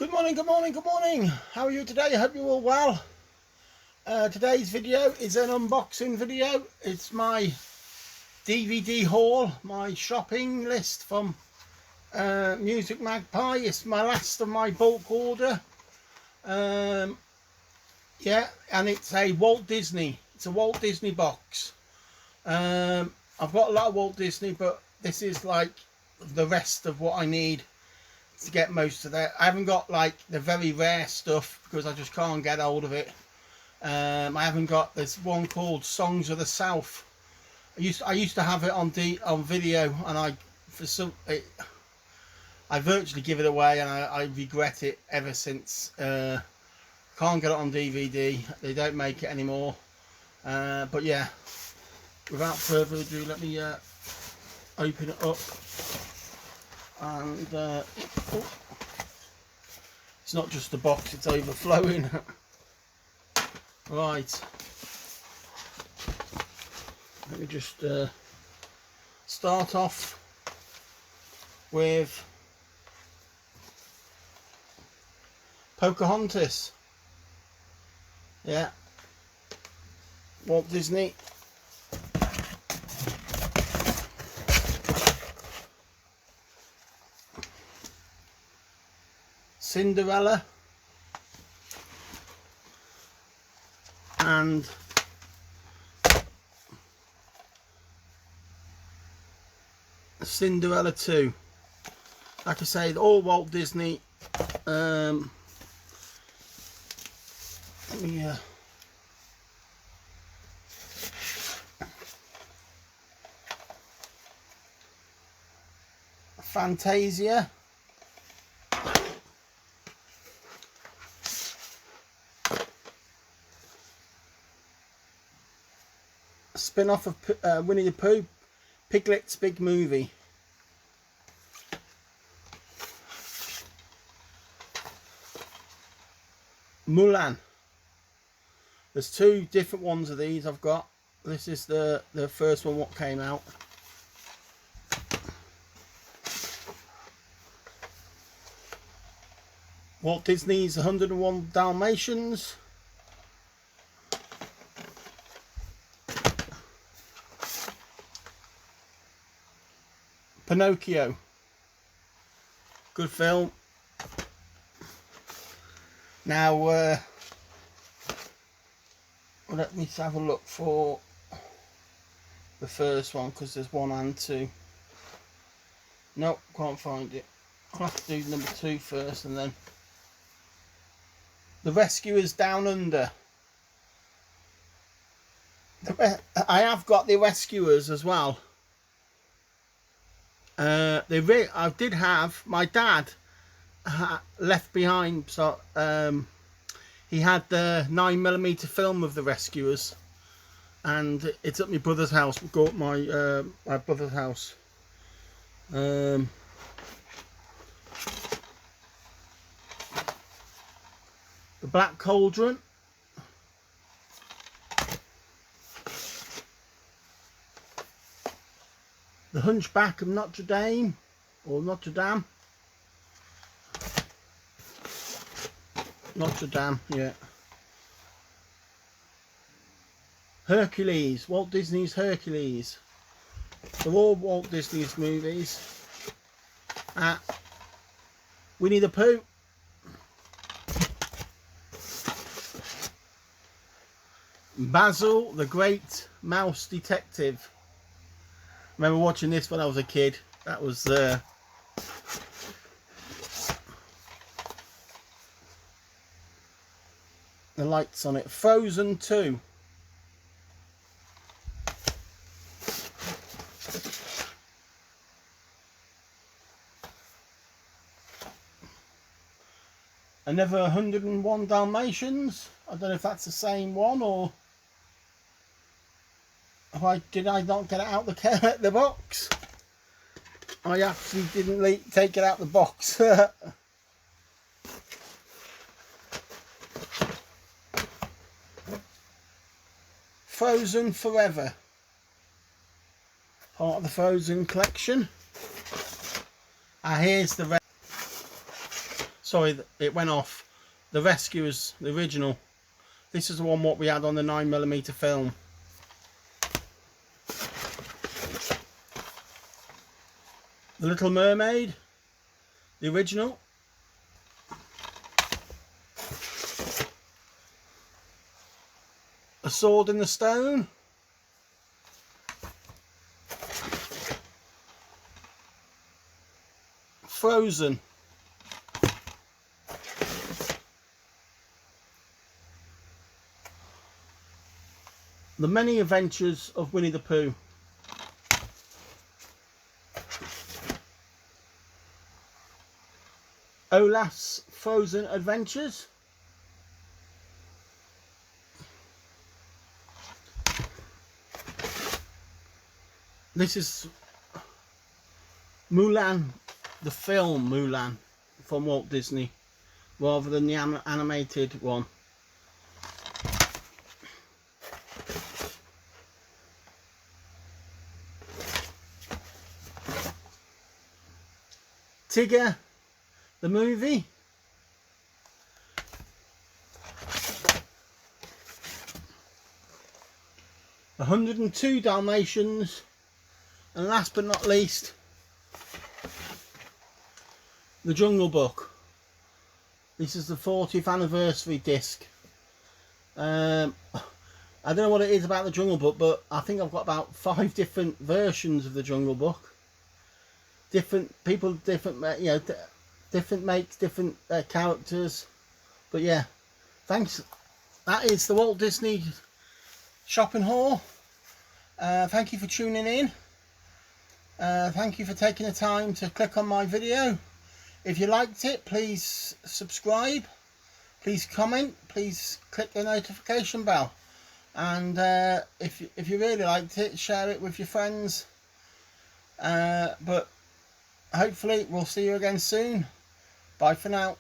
Good morning, good morning, good morning. How are you today? I hope you're all well. Today's video is an unboxing video. It's my DVD haul, my shopping list from Music Magpie. It's my last of my bulk order. Yeah, and it's a Walt Disney. It's a Walt Disney box. I've got a lot of Walt Disney, but this is like the rest of what I need to get most of that. I haven't got like the very rare stuff because I just can't get hold of it. I haven't got this one called Songs of the South. I used to have it on video, and I virtually give it away, and I regret it ever since. Can't get it on DVD. They don't make it anymore. But yeah, without further ado, let me open it up. And it's not just the box, it's overflowing. Right, let me just start off with Pocahontas. Yeah, Walt Disney. Cinderella and Cinderella 2. Like I say, all Walt Disney. Let me Fantasia. Spin-off of Winnie the Pooh, Piglet's Big Movie. Mulan. There's two different ones of these I've got. This is the first one what came out. Walt Disney's 101 Dalmatians. Pinocchio. Good film. Now let me have a look for the first one, because there's one and two. Nope, can't find it. I'll have to do number 2 first, and then The Rescuers Down Under. I have got The Rescuers as well. I did have, my dad left behind, so he had the 9mm film of The Rescuers, and it's at my brother's house. We go at my brother's house. The Black Cauldron. The Hunchback of Notre Dame, or Notre Dame. Notre Dame, yeah. Hercules, Walt Disney's Hercules. They're all Walt Disney's movies. Winnie the Pooh. Basil, the Great Mouse Detective. I remember watching this when I was a kid. That was the lights on it. Frozen 2. Another 101 Dalmatians. I don't know if that's the same one, or did I not get it out the box? I actually didn't take it out the box. Frozen Forever. Part of the Frozen collection. Here's the Sorry, it went off. The Rescuers, the original. This is the one what we had on the 9mm film. The Little Mermaid, the original. A Sword in the Stone. Frozen. The Many Adventures of Winnie the Pooh. Olaf's Frozen Adventures. This is Mulan, the film Mulan from Walt Disney, rather than the animated one. Tigger, the movie. The 102 Dalmatians. And last but not least, The Jungle Book. This is the 40th anniversary disc. I don't know what it is about the Jungle Book, but I think I've got about 5 different versions of the Jungle Book. Different people, different, you know, different makes, different characters. But yeah, thanks. That is the Walt Disney shopping haul. Thank you for tuning in. Thank you for taking the time to click on my video. If you liked it, please subscribe, please comment, please click the notification bell, and if you really liked it, share it with your friends. But hopefully we'll see you again soon. Bye for now.